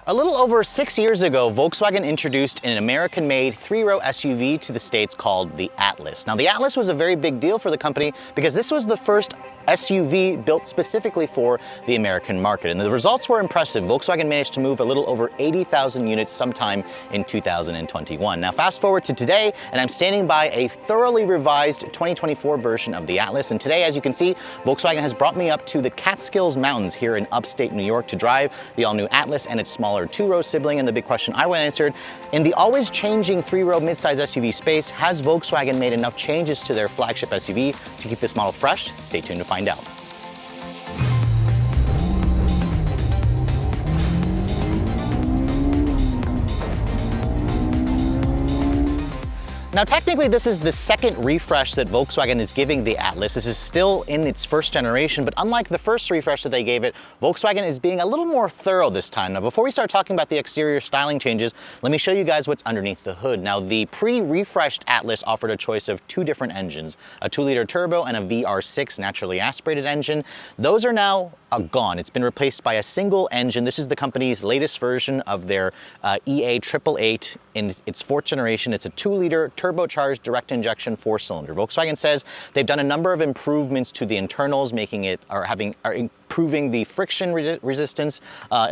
A little over 6 years ago, Volkswagen introduced an American-made three-row SUV to the States called the Atlas. Now, the Atlas was a very big deal for the company because this was the first SUV built specifically for the American market. And the results were impressive. Volkswagen managed to move a little over 80,000 units sometime in 2021. Now, fast forward to today, and I'm standing by a thoroughly revised 2024 version of the Atlas. And today, as you can see, Volkswagen has brought me up to the Catskills Mountains here in upstate New York to drive the all-new Atlas and its smaller two-row sibling. And the big question I answered, in the always changing three-row midsize SUV space, has Volkswagen made enough changes to their flagship SUV to keep this model fresh? Stay tuned to find out. Now, technically, this is the second refresh that Volkswagen is giving the Atlas. This is still in its first generation, but unlike the first refresh that they gave it, Volkswagen is being a little more thorough this time. Now, before we start talking about the exterior styling changes, let me show you guys what's underneath the hood. Now, the pre-refreshed Atlas offered a choice of two different engines, a 2-liter turbo and a VR6 naturally aspirated engine. Those are now gone. It's been replaced by a single engine. This is the company's latest version of their EA 888 in its fourth generation. It's a 2-liter turbocharged direct injection 4-cylinder. Volkswagen says they've done a number of improvements to the internals, making it improving the friction resistance,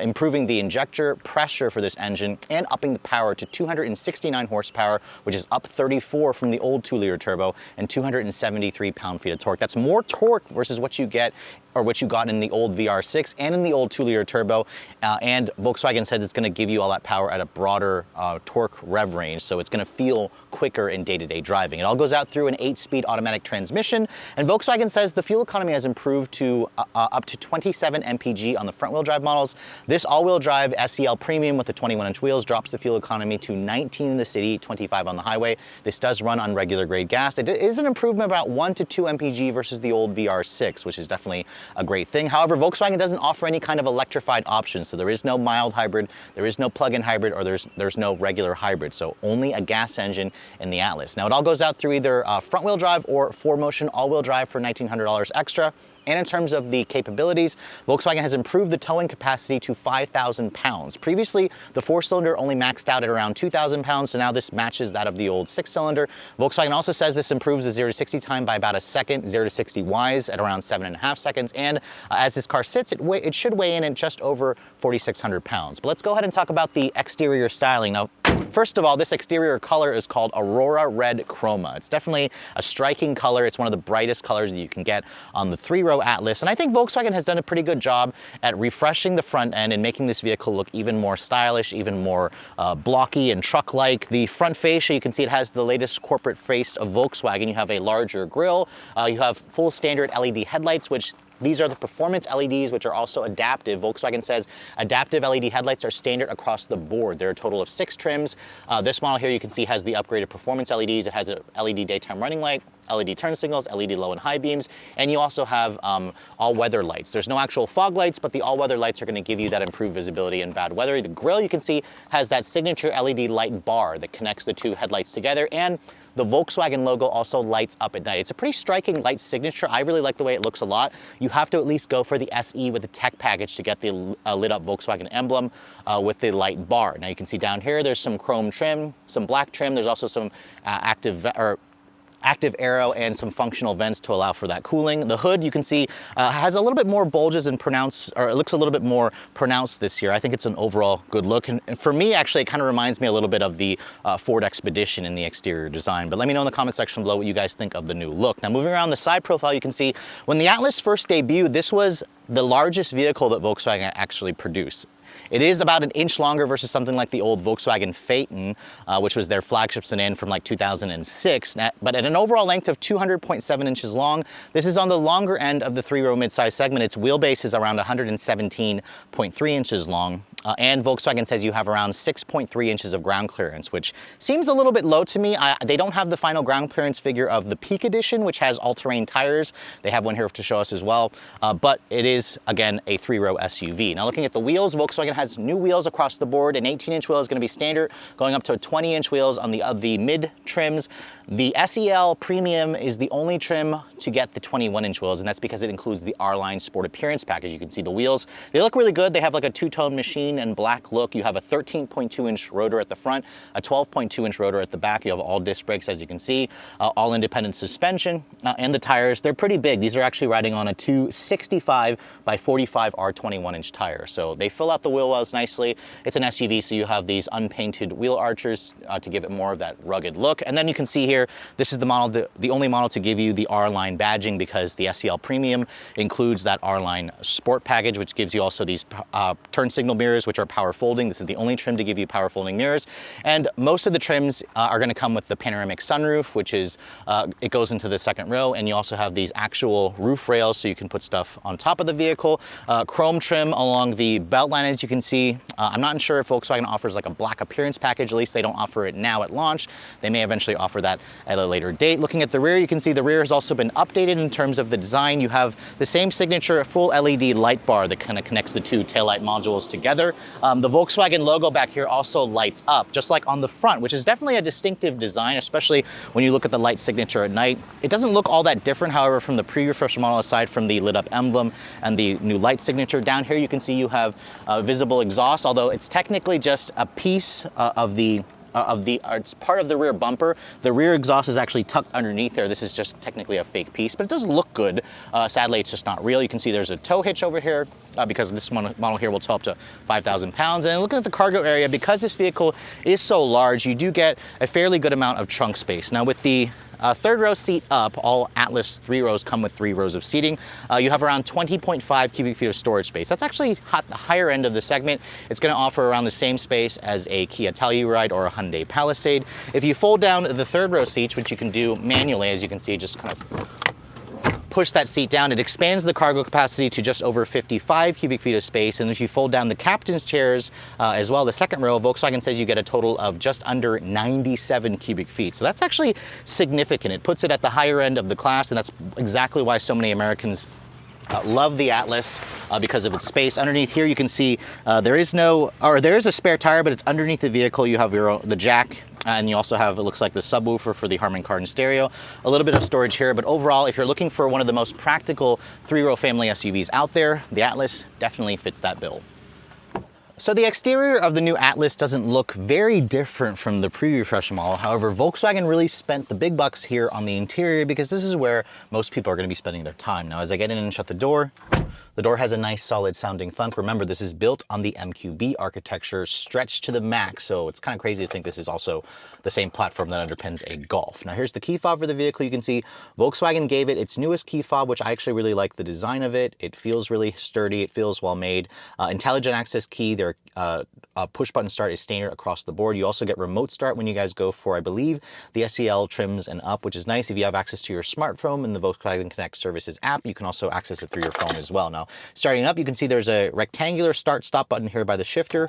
improving the injector pressure for this engine, and upping the power to 269 horsepower, which is up 34 from the old 2-liter turbo, and 273 pound-feet of torque. That's more torque versus what you get or what you got in the old VR6 and in the old 2-liter turbo. And Volkswagen said it's going to give you all that power at a broader torque rev range, so it's going to feel quicker in day-to-day driving. It all goes out through an 8-speed automatic transmission, and Volkswagen says the fuel economy has improved to up to 27 mpg on the front-wheel drive models. This all-wheel drive SEL Premium with the 21-inch wheels drops the fuel economy to 19 in the city, 25 on the highway. This does run on regular grade gas. It is an improvement about 1 to 2 mpg versus the old VR6, which is definitely a great thing. However, Volkswagen doesn't offer any kind of electrified option, so there is no mild hybrid, there is no plug-in hybrid, or there's no regular hybrid, so only a gas engine in the Atlas. Now, it all goes out through either front-wheel drive or 4Motion all-wheel drive for $1,900 extra. And in terms of the capabilities, Volkswagen has improved the towing capacity to 5,000 pounds. Previously, the 4-cylinder only maxed out at around 2,000 pounds, so now this matches that of the old 6-cylinder. Volkswagen also says this improves the 0 to 60 time by about a second, 0 to 60 wise at around 7.5 seconds, and as this car sits, it should weigh in at just over 4,600 pounds. But let's go ahead and talk about the exterior styling. Now, first of all, this exterior color is called Aurora Red Chroma. It's definitely a striking color. It's one of the brightest colors that you can get on the three-row Atlas. And I think Volkswagen has done a pretty good job at refreshing the front end and making this vehicle look even more stylish, even more blocky and truck-like. The front fascia, you can see it has the latest corporate face of Volkswagen. You have a larger grille. You have full standard LED headlights, which these are the performance LEDs, which are also adaptive. Volkswagen says adaptive LED headlights are standard across the board. There are a total of 6 trims. This model here you can see has the upgraded performance LEDs. It has a LED daytime running light, LED turn signals, LED low and high beams, and you also have all-weather lights. There's no actual fog lights, but the all-weather lights are going to give you that improved visibility in bad weather. The grille, you can see, has that signature LED light bar that connects the two headlights together, and the Volkswagen logo also lights up at night. It's a pretty striking light signature. I really like the way it looks a lot. You have to at least go for the SE with the tech package to get the lit up Volkswagen emblem with the light bar. Now you can see down here, there's some chrome trim, some black trim. There's also some active aero and some functional vents to allow for that cooling. The hood, you can see, has a little bit more bulges and pronounced, or it looks a little bit more pronounced this year. I think it's an overall good look. And for me, actually, it kind of reminds me a little bit of the Ford Expedition in the exterior design. But let me know in the comment section below what you guys think of the new look. Now, moving around the side profile, you can see when the Atlas first debuted, this was the largest vehicle that Volkswagen actually produced. It is about an inch longer versus something like the old Volkswagen Phaeton, which was their flagship sedan from like 2006, but at an overall length of 200.7 inches long. This is on the longer end of the three-row midsize segment. Its wheelbase is around 117.3 inches long. And Volkswagen says you have around 6.3 inches of ground clearance, which seems a little bit low to me. They don't have the final ground clearance figure of the Peak Edition, which has all-terrain tires. They have one here to show us as well, but it is, again, a three-row SUV. Now, looking at the wheels, Volkswagen has new wheels across the board. An 18-inch wheel is going to be standard, going up to 20-inch wheels on the mid trims. The SEL Premium is the only trim to get the 21-inch wheels, and that's because it includes the R-Line Sport Appearance package. You can see the wheels. They look really good. They have like a two-tone machine green and black look. You have a 13.2-inch rotor at the front, a 12.2-inch rotor at the back. You have all disc brakes, as you can see, all independent suspension, and the tires, they're pretty big. These are actually riding on a 265 by 45 R21-inch tire. So they fill out the wheel wells nicely. It's an SUV, so you have these unpainted wheel archers to give it more of that rugged look. And then you can see here, this is the model, the only model to give you the R-Line badging, because the SEL Premium includes that R-Line Sport package, which gives you also these turn signal mirrors, which are power folding. This is the only trim to give you power folding mirrors. And most of the trims are going to come with the panoramic sunroof, which is, it goes into the second row, and you also have these actual roof rails, so you can put stuff on top of the vehicle. Chrome trim along the belt line, as you can see. I'm not sure if Volkswagen offers like a black appearance package. At least they don't offer it now at launch. They may eventually offer that at a later date. Looking at the rear, you can see the rear has also been updated in terms of the design. You have the same signature full LED light bar that kind of connects the two taillight modules together. The Volkswagen logo back here also lights up, just like on the front, which is definitely a distinctive design, especially when you look at the light signature at night. It doesn't look all that different, however, from the pre-refresh model, aside from the lit up emblem and the new light signature. Down here, you can see you have visible exhaust, although it's technically just a piece it's part of the rear bumper. The rear exhaust is actually tucked underneath there. This is just technically a fake piece, but it does look good. Sadly, it's just not real. You can see there's a tow hitch over here, because this model here will tow up to 5,000 pounds. And looking at the cargo area, because this vehicle is so large, you do get a fairly good amount of trunk space. Now with the third row seat up, all Atlas 3 rows come with 3 rows of seating. You have around 20.5 cubic feet of storage space. That's actually the higher end of the segment. It's going to offer around the same space as a Kia Telluride or a Hyundai Palisade. If you fold down the third row seats, which you can do manually, as you can see, just kind of push that seat down, it expands the cargo capacity to just over 55 cubic feet of space. And if you fold down the captain's chairs as well, the second row, Volkswagen says you get a total of just under 97 cubic feet. So that's actually significant. It puts it at the higher end of the class, and that's exactly why so many Americans love the Atlas, because of its space. Underneath here, you can see there is a spare tire, but it's underneath the vehicle. You have the jack, and you also have, it looks like, the subwoofer for the Harman Kardon stereo. A little bit of storage here, but overall, if you're looking for one of the most practical 3-row family SUVs out there, the Atlas definitely fits that bill. So the exterior of the new Atlas doesn't look very different from the pre-refresh model. However, Volkswagen really spent the big bucks here on the interior, because this is where most people are going to be spending their time. Now, as I get in and shut the door has a nice solid sounding thunk. Remember, this is built on the MQB architecture, stretched to the max, so it's kind of crazy to think this is also the same platform that underpins a Golf. Now here's the key fob for the vehicle. You can see Volkswagen gave it its newest key fob, which I actually really like the design of it. It feels really sturdy, it feels well made. Intelligent access key, their push button start is standard across the board. You also get remote start when you guys go for, I believe, the SEL trims and up, which is nice. If you have access to your smartphone in the Volkswagen Connect Services app, you can also access it through your phone as well. Now, starting up, you can see there's a rectangular start-stop button here by the shifter.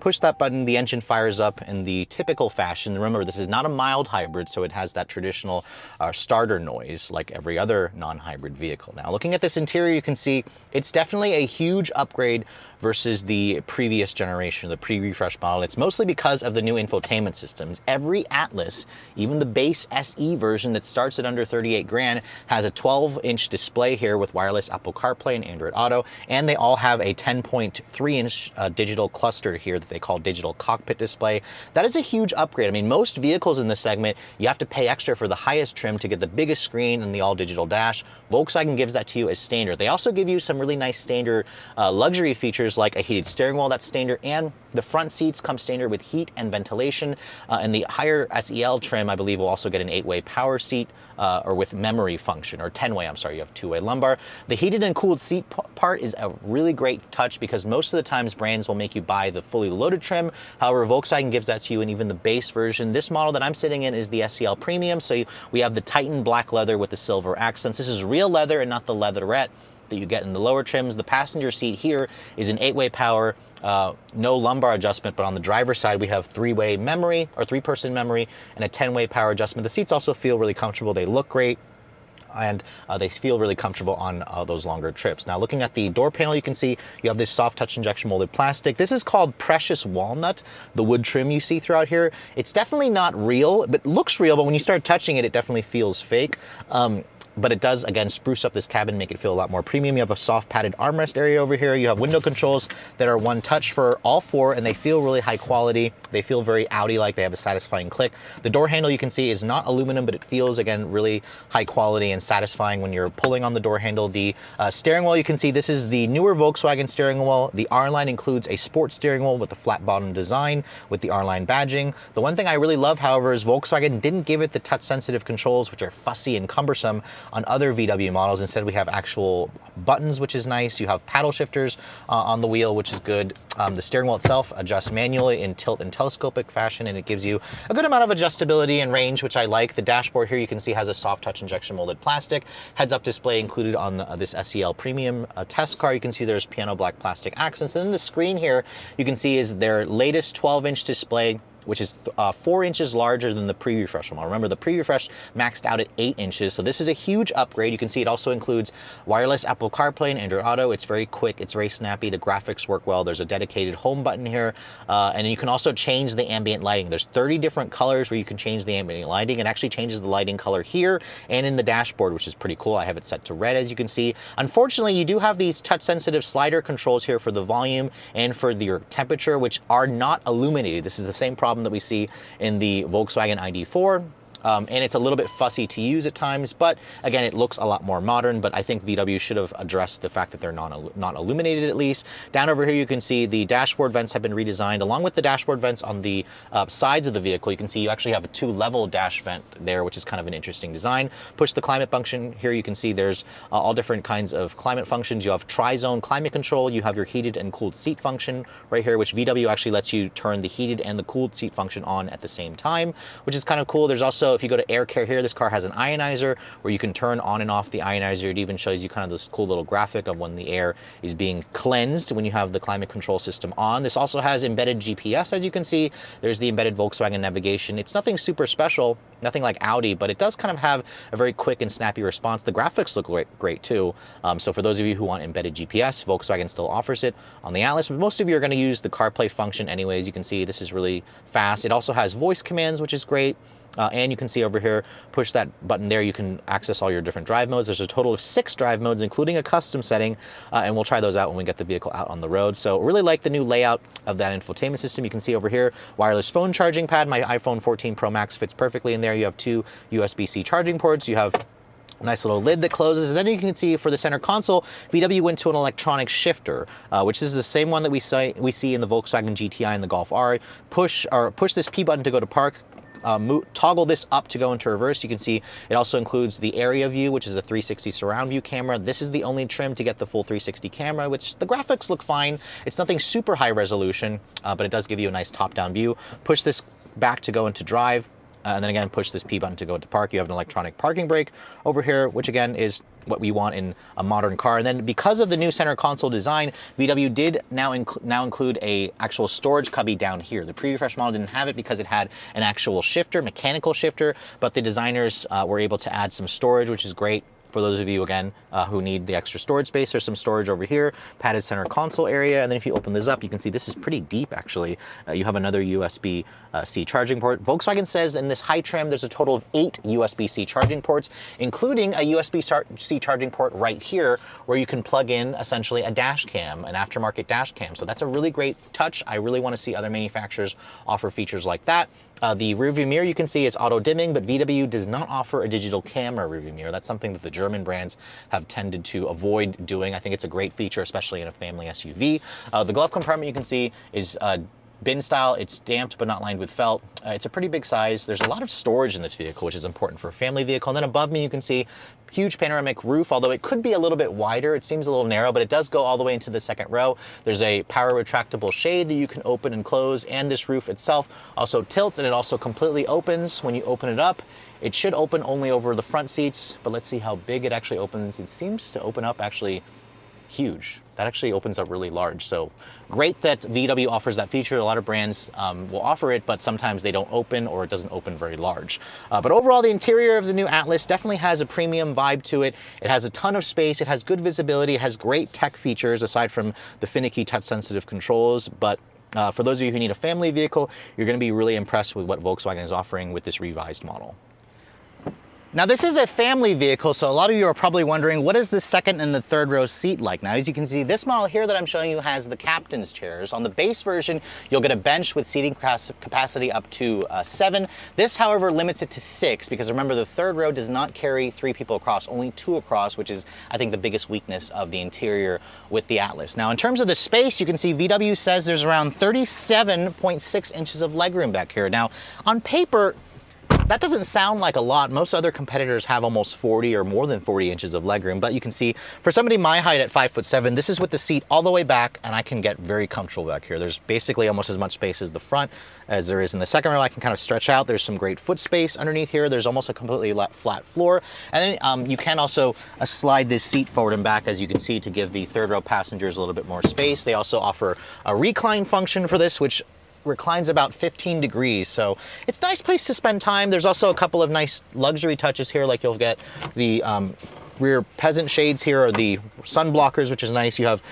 Push that button, the engine fires up in the typical fashion. Remember, this is not a mild hybrid, so it has that traditional starter noise like every other non-hybrid vehicle. Now, looking at this interior, you can see it's definitely a huge upgrade versus the previous generation, the pre-refresh model. It's mostly because of the new infotainment systems. Every Atlas, even the base SE version that starts at under 38 grand, has a 12-inch display here with wireless Apple CarPlay and Android Auto, and they all have a 10.3-inch digital cluster here that they call digital cockpit display. That is a huge upgrade. I mean, most vehicles in this segment, you have to pay extra for the highest trim to get the biggest screen and the all-digital dash. Volkswagen gives that to you as standard. They also give you some really nice standard luxury features like a heated steering wheel that's standard, and the front seats come standard with heat and ventilation. And the higher SEL trim, I believe, will also get an 8-way power seat or with memory function, or 10-way, I'm sorry, you have 2-way lumbar. The heated and cooled seat part is a really great touch, because most of the times brands will make you buy the fully loaded trim. However, Volkswagen gives that to you in even the base version. This model that I'm sitting in is the SEL Premium, so we have the Titan black leather with the silver accents. This is real leather and not the leatherette that you get in the lower trims. The passenger seat here is an 8-way power, no lumbar adjustment, but on the driver's side we have 3-way memory, or 3-person memory, and a 10-way power adjustment. The seats also feel really comfortable. They look great, and they feel really comfortable on those longer trips. Now, looking at the door panel, you can see you have this soft touch injection molded plastic. This is called Precious Walnut, the wood trim you see throughout here. It's definitely not real, but looks real, but when you start touching it, it definitely feels fake. but it does, again, spruce up this cabin, make it feel a lot more premium. You have a soft padded armrest area over here. You have window controls that are one touch for all four, and they feel really high quality. They feel very Audi-like. They have a satisfying click. The door handle, you can see, is not aluminum, but it feels, again, really high quality and satisfying when you're pulling on the door handle. The steering wheel, you can see this is the newer Volkswagen steering wheel. The R-Line includes a sports steering wheel with the flat bottom design with the R-Line badging. The one thing I really love, however, is Volkswagen didn't give it the touch-sensitive controls, which are fussy and cumbersome on other VW models. Instead, we have actual buttons, which is nice. You have paddle shifters on the wheel, which is good. The steering wheel itself adjusts manually in tilt and telescopic fashion, and it gives you a good amount of adjustability and range, which I like. The dashboard here, you can see, has a soft touch injection molded plastic. Heads-up display included on this SEL Premium test car. You can see there's piano black plastic accents. And then the screen here, you can see, is their latest 12-inch display, which is 4 inches larger than the pre-refresh model. Remember, the pre-refresh maxed out at 8 inches, so this is a huge upgrade. You can see it also includes wireless Apple CarPlay and Android Auto. It's very quick, it's very snappy, the graphics work well. There's a dedicated home button here, and you can also change the ambient lighting. There's 30 different colors where you can change the ambient lighting. It actually changes the lighting color here and in the dashboard, which is pretty cool. I have it set to red, as you can see. Unfortunately, you do have these touch-sensitive slider controls here for the volume and for your temperature, which are not illuminated. This is the same problem that we see in the Volkswagen ID4. And it's a little bit fussy to use at times, but again, it looks a lot more modern. But I think VW should have addressed the fact that they're not illuminated, at least. Down over here, you can see the dashboard vents have been redesigned. Along with the dashboard vents on the sides of the vehicle, you can see you actually have a 2-level dash vent there, which is kind of an interesting design. Push the climate function. Here you can see there's all different kinds of climate functions. You have tri-zone climate control. You have your heated and cooled seat function right here, which VW actually lets you turn the heated and the cooled seat function on at the same time, which is kind of cool. There's also, if you go to air care here, this car has an ionizer where you can turn on and off the ionizer. It even shows you kind of this cool little graphic of when the air is being cleansed when you have the climate control system on. This also has embedded GPS, as you can see. There's the embedded Volkswagen navigation. It's nothing super special, nothing like Audi, but it does kind of have a very quick and snappy response. The graphics look great too. So for those of you who want embedded GPS, Volkswagen still offers it on the Atlas, but most of you are going to use the CarPlay function anyways. You can see this is really fast. It also has voice commands, which is great. And you can see over here, push that button there, you can access all your different drive modes. There's a total of 6 drive modes, including a custom setting, and we'll try those out when we get the vehicle out on the road. So really like the new layout of that infotainment system. You can see over here, wireless phone charging pad. My iPhone 14 Pro Max fits perfectly in there. You have 2 USB-C charging ports. You have a nice little lid that closes, and then you can see for the center console, VW went to an electronic shifter, which is the same one that we see in the Volkswagen GTI and the Golf R. Push this P button to go to park. Toggle this up to go into reverse. You can see it also includes the area view, which is a 360 surround view camera. This is the only trim to get the full 360 camera, which the graphics look fine. It's nothing super high resolution, but it does give you a nice top-down view. Push this back to go into drive, and then again, push this P button to go into park. You have an electronic parking brake over here, which again is what we want in a modern car. And then because of the new center console design, VW did now include a actual storage cubby down here. The pre-refresh model didn't have it because it had an actual shifter, mechanical shifter, but the designers were able to add some storage, which is great. For those of you, again, who need the extra storage space, there's some storage over here, padded center console area, and then if you open this up, you can see this is pretty deep, actually. You have another USB-C charging port. Volkswagen says in this high trim, there's a total of 8 USB-C charging ports, including a USB-C charging port right here, where you can plug in, essentially, a dash cam, an aftermarket dash cam. So that's a really great touch. I really want to see other manufacturers offer features like that. The rearview mirror, you can see, is auto dimming, but VW does not offer a digital camera rearview mirror. That's something that the German brands have tended to avoid doing. I think it's a great feature, especially in a family SUV. The glove compartment, you can see, is bin style. It's damped but not lined with felt. It's a pretty big size. There's a lot of storage in this vehicle, which is important for a family vehicle. And then above me, you can see huge panoramic roof, although it could be a little bit wider. It seems a little narrow, but it does go all the way into the second row. There's a power retractable shade that you can open and close, and this roof itself also tilts, and it also completely opens when you open it up. It should open only over the front seats, but let's see how big it actually opens. It seems to open up actually huge. That actually opens up really large. So great that VW offers that feature. A lot of brands will offer it, but sometimes they don't open, or it doesn't open very large. But overall, the interior of the new Atlas definitely has a premium vibe to it. It has a ton of space. It has good visibility. It has great tech features aside from the finicky touch-sensitive controls. But for those of you who need a family vehicle, you're going to be really impressed with what Volkswagen is offering with this revised model. Now this is a family vehicle, so a lot of you are probably wondering, what is the second and the third row seat like? Now, as you can see, this model here that I'm showing you has the captain's chairs. On the base version, you'll get a bench with seating capacity up to 7. This, however, limits it to 6, because remember, the third row does not carry 3 people across, only 2 across, which is, I think, the biggest weakness of the interior with the Atlas. Now, in terms of the space, you can see VW says there's around 37.6 inches of legroom back here. Now, on paper, that doesn't sound like a lot. Most other competitors have almost 40 or more than 40 inches of legroom, but you can see for somebody my height at 5'7", this is with the seat all the way back, and I can get very comfortable back here. There's basically almost as much space as the front as there is in the second row. I can kind of stretch out. There's some great foot space underneath here. There's almost a completely flat floor. And then you can also slide this seat forward and back, as you can see, to give the third row passengers a little bit more space. They also offer a recline function for this, which reclines about 15 degrees, so it's a nice place to spend time. There's also a couple of nice luxury touches here, like you'll get the rear peasant shades here, or the sun blockers, which is nice. You have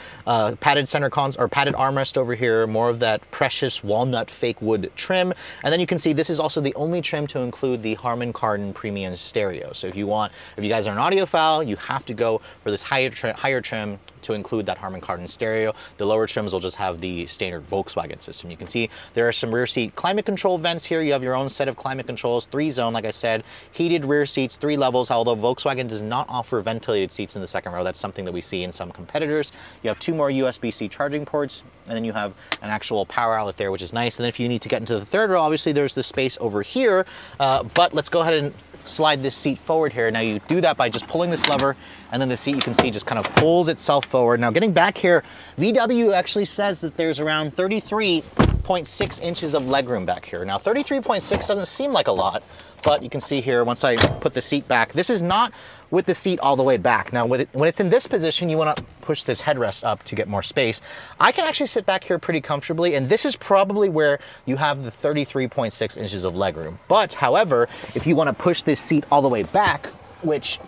padded center or padded armrest over here, more of that precious walnut fake wood trim. And then you can see this is also the only trim to include the Harman Kardon premium stereo. So if you guys are an audiophile, you have to go for this higher trim to include that Harman Kardon stereo. The lower trims will just have the standard Volkswagen system. You can see there are some rear seat climate control vents here. You have your own set of climate controls, 3-zone, like I said, heated rear seats, 3 levels, although Volkswagen does not offer ventilated seats in the second row. That's something that we see in some competitors. You have 2 more USB-C charging ports, and then you have an actual power outlet there, which is nice. And then if you need to get into the third row, obviously there's the space over here, but let's go ahead and slide this seat forward here. Now you do that by just pulling this lever, and then the seat, you can see, just kind of pulls itself forward. Now getting back here, VW actually says that there's around 33.6 inches of legroom back here. Now 33.6 doesn't seem like a lot, but you can see here, once I put the seat back, this is not with the seat all the way back. Now when it's in this position, you want to push this headrest up to get more space. I can actually sit back here pretty comfortably, and this is probably where you have the 33.6 inches of legroom. But however, if you want to push this seat all the way back, which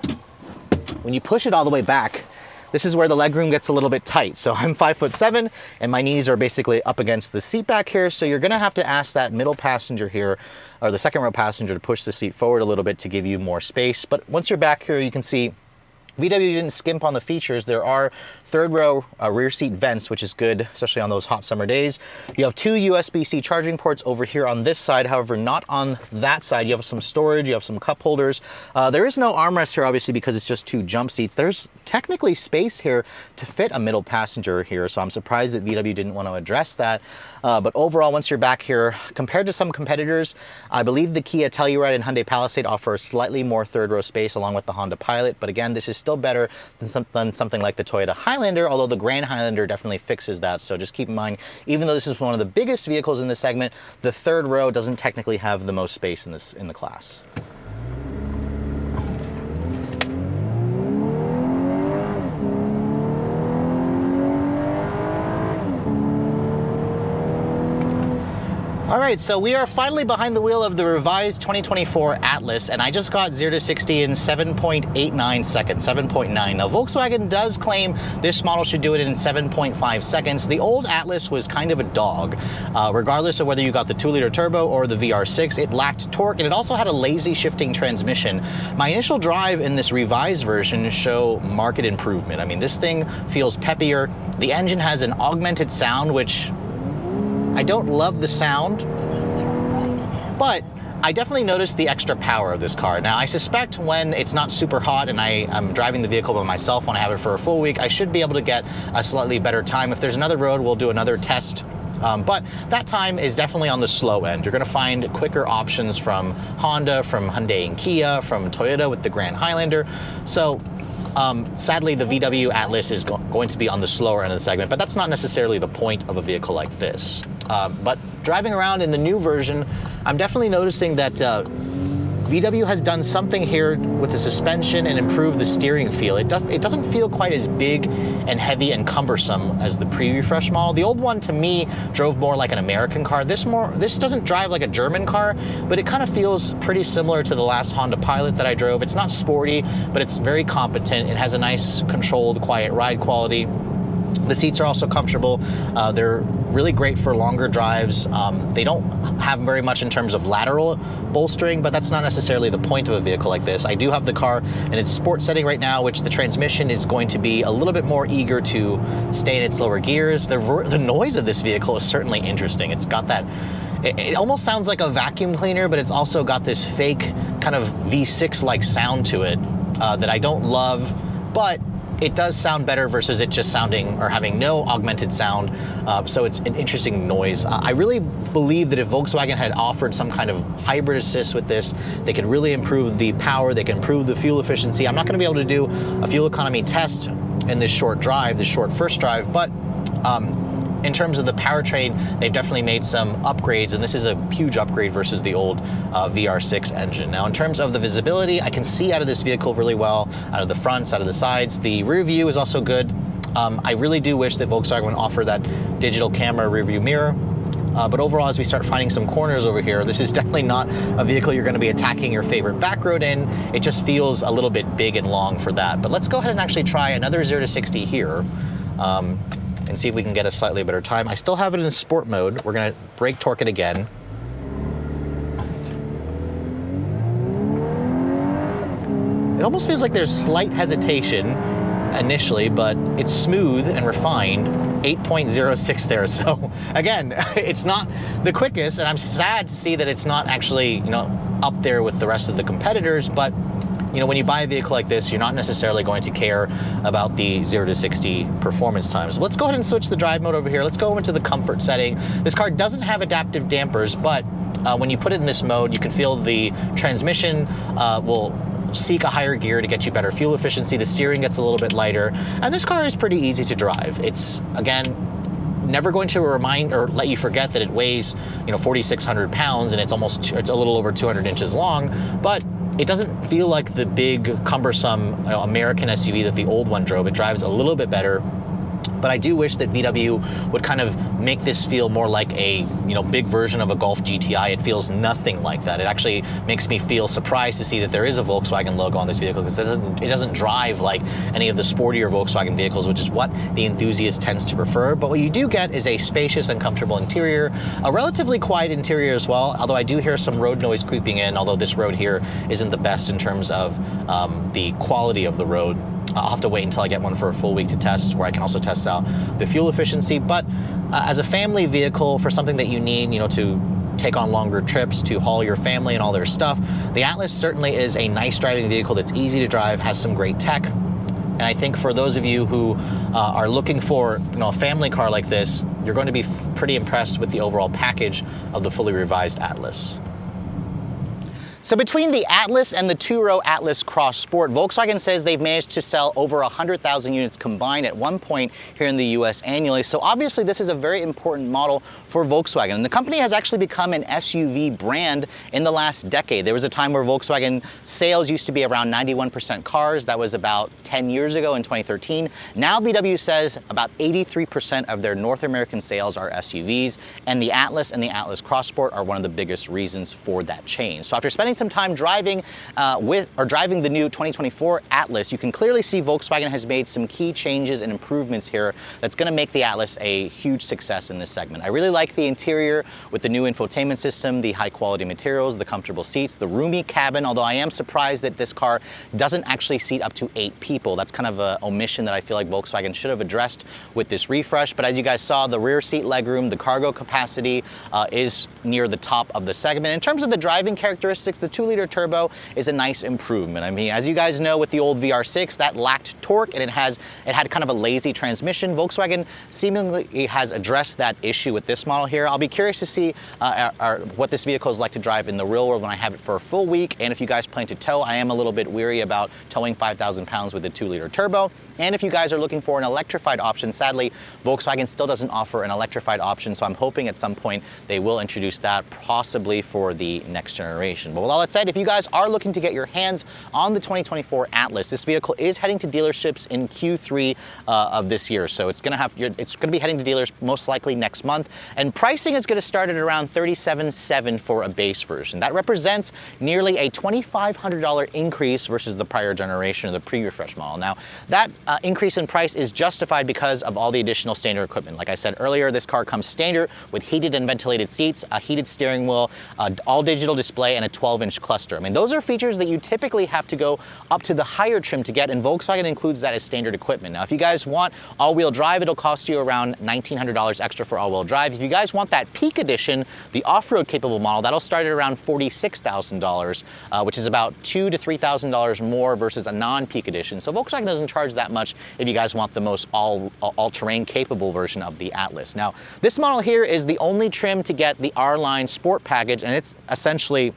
when you push it all the way back, this is where the legroom gets a little bit tight. So I'm 5'7", and my knees are basically up against the seat back here. So you're gonna have to ask that middle passenger here, or the second row passenger, to push the seat forward a little bit to give you more space. But once you're back here, you can see VW didn't skimp on the features. There are third row rear seat vents, which is good, especially on those hot summer days. You have 2 USB-C charging ports over here on this side, however, not on that side. You have some storage, you have some cup holders. There is no armrest here, obviously, because it's just 2 jump seats. There's technically space here to fit a middle passenger here, so I'm surprised that VW didn't want to address that. But overall, once you're back here, compared to some competitors, I believe the Kia Telluride and Hyundai Palisade offer slightly more third row space along with the Honda Pilot. But again, this is still better than something like the Toyota Highlander, although the Grand Highlander definitely fixes that. So just keep in mind, even though this is one of the biggest vehicles in this segment, the third row doesn't technically have the most space in the class. All right, so we are finally behind the wheel of the revised 2024 Atlas, and I just got 0 to 60 in 7.89 seconds, 7.9. Now, Volkswagen does claim this model should do it in 7.5 seconds. The old Atlas was kind of a dog. Regardless of whether you got the 2-liter turbo or the VR6, it lacked torque, and it also had a lazy shifting transmission. My initial drive in this revised version show marked improvement. I mean, this thing feels peppier. The engine has an augmented sound, which I don't love the sound, but I definitely noticed the extra power of this car. Now, I suspect when it's not super hot and I am driving the vehicle by myself when I have it for a full week, I should be able to get a slightly better time. If there's another road, we'll do another test. But that time is definitely on the slow end. You're going to find quicker options from Honda, from Hyundai and Kia, from Toyota with the Grand Highlander. So sadly, the VW Atlas is going to be on the slower end of the segment, but that's not necessarily the point of a vehicle like this. But driving around in the new version, I'm definitely noticing that VW has done something here with the suspension and improved the steering feel. It doesn't feel quite as big and heavy and cumbersome as the pre-refresh model. The old one, to me, drove more like an American car. This doesn't drive like a German car, but it kind of feels pretty similar to the last Honda Pilot that I drove. It's not sporty, but it's very competent. It has a nice, controlled, quiet ride quality. The seats are also comfortable. They're really great for longer drives. They don't have very much in terms of lateral bolstering, but that's not necessarily the point of a vehicle like this. I do have the car in its sport setting right now, which the transmission is going to be a little bit more eager to stay in its lower gears. The noise of this vehicle is certainly interesting. It's got that, it almost sounds like a vacuum cleaner, but it's also got this fake kind of V6-like sound to it that I don't love, but it does sound better versus it just sounding or having no augmented sound. So it's an interesting noise. I really believe that if Volkswagen had offered some kind of hybrid assist with this, they could really improve the power, they can improve the fuel efficiency. I'm not gonna be able to do a fuel economy test in this short drive, this short first drive, but in terms of the powertrain, they've definitely made some upgrades, and this is a huge upgrade versus the old VR6 engine. Now, in terms of the visibility, I can see out of this vehicle really well, out of the fronts, out of the sides. The rear view is also good. I really do wish that Volkswagen would offer that digital camera rear view mirror. But overall, as we start finding some corners over here, this is definitely not a vehicle you're going to be attacking your favorite back road in. It just feels a little bit big and long for that. But let's go ahead and actually try another 0 to 60 here. And see if we can get a slightly better time. I still have it in sport mode. We're gonna brake torque it again. It almost feels like there's slight hesitation initially, but it's smooth and refined. 8.06 there. So again, it's not the quickest, and I'm sad to see that it's not actually, up there with the rest of the competitors, but when you buy a vehicle like this, you're not necessarily going to care about the 0 to 60 performance times. Let's go ahead and switch the drive mode over here. Let's go into the comfort setting. This car doesn't have adaptive dampers, but when you put it in this mode, you can feel the transmission will seek a higher gear to get you better fuel efficiency. The steering gets a little bit lighter, and this car is pretty easy to drive. It's, again, never going to remind or let you forget that it weighs 4,600 pounds and it's a little over 200 inches long, but it doesn't feel like the big, cumbersome American SUV that the old one drove. It drives a little bit better. But I do wish that VW would kind of make this feel more like a big version of a Golf GTI. It feels nothing like that. It actually makes me feel surprised to see that there is a Volkswagen logo on this vehicle, because it doesn't drive like any of the sportier Volkswagen vehicles, which is what the enthusiast tends to prefer. But what you do get is a spacious and comfortable interior, a relatively quiet interior as well, although I do hear some road noise creeping in, although this road here isn't the best in terms of the quality of the road. I'll have to wait until I get one for a full week to test, where I can also test out the fuel efficiency. But as a family vehicle, for something that you need, to take on longer trips, to haul your family and all their stuff, the Atlas certainly is a nice driving vehicle that's easy to drive, has some great tech. And I think for those of you who are looking for a family car like this, you're going to be pretty impressed with the overall package of the fully revised Atlas. So between the Atlas and the two-row Atlas Cross Sport, Volkswagen says they've managed to sell over 100,000 units combined at one point here in the US annually. So obviously this is a very important model for Volkswagen. And the company has actually become an SUV brand in the last decade. There was a time where Volkswagen sales used to be around 91% cars. That was about 10 years ago in 2013. Now VW says about 83% of their North American sales are SUVs, and the Atlas and the Atlas Cross Sport are one of the biggest reasons for that change. So after spending some time driving driving the new 2024 Atlas, you can clearly see Volkswagen has made some key changes and improvements here that's going to make the Atlas a huge success in this segment. I really like the interior with the new infotainment system, the high quality materials, the comfortable seats, the roomy cabin, although I am surprised that this car doesn't actually seat up to 8 people. That's kind of an omission that I feel like Volkswagen should have addressed with this refresh. But as you guys saw, the rear seat legroom, the cargo capacity is near the top of the segment. In terms of the driving characteristics, the 2-liter turbo is a nice improvement. I mean, as you guys know, with the old VR6, that lacked torque and it had kind of a lazy transmission. Volkswagen seemingly has addressed that issue with this model here. I'll be curious to see what this vehicle is like to drive in the real world when I have it for a full week. And if you guys plan to tow, I am a little bit weary about towing 5,000 pounds with a 2-liter turbo. And if you guys are looking for an electrified option, sadly, Volkswagen still doesn't offer an electrified option. So I'm hoping at some point they will introduce that, possibly for the next generation. But we'll all that said, if you guys are looking to get your hands on the 2024 Atlas, this vehicle is heading to dealerships in Q3 of this year. So it's gonna be heading to dealers most likely next month. And pricing is gonna start at around $37,700 for a base version. That represents nearly a $2,500 increase versus the prior generation of the pre-refresh model. Now, that increase in price is justified because of all the additional standard equipment. Like I said earlier, this car comes standard with heated and ventilated seats, a heated steering wheel, all digital display, and a 12-inch cluster. I mean, those are features that you typically have to go up to the higher trim to get, and Volkswagen includes that as standard equipment. Now, if you guys want all-wheel drive, it'll cost you around $1,900 extra for all-wheel drive. If you guys want that Peak Edition, the off-road capable model, that'll start at around $46,000, which is about $2,000 to $3,000 more versus a non-Peak Edition. So Volkswagen doesn't charge that much if you guys want the most all-terrain capable version of the Atlas. Now, this model here is the only trim to get the R-Line Sport package, and it's essentially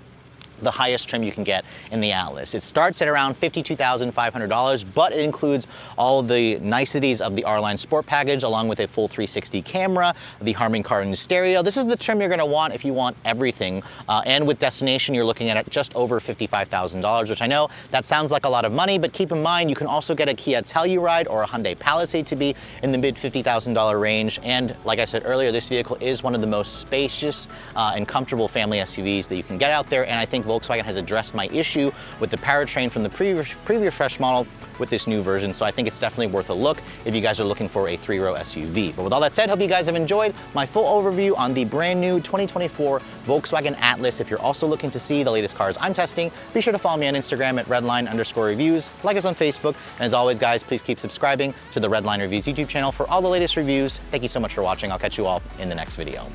the highest trim you can get in the Atlas. It starts at around $52,500, but it includes all the niceties of the R-Line Sport package, along with a full 360 camera, the Harman Kardon stereo. This is the trim you're gonna want if you want everything. And with Destination, you're looking at just over $55,000, which I know that sounds like a lot of money, but keep in mind, you can also get a Kia Telluride or a Hyundai Palisade to be in the mid $50,000 range. And like I said earlier, this vehicle is one of the most spacious and comfortable family SUVs that you can get out there. And I think Volkswagen has addressed my issue with the powertrain from the pre-refresh model with this new version, so I think it's definitely worth a look if you guys are looking for a 3-row SUV. But with all that said, hope you guys have enjoyed my full overview on the brand new 2024 Volkswagen Atlas. If you're also looking to see the latest cars I'm testing, be sure to follow me on Instagram at redline_reviews, like us on Facebook, and as always guys, please keep subscribing to the Redline Reviews YouTube channel for all the latest reviews. Thank you so much for watching. I'll catch you all in the next video.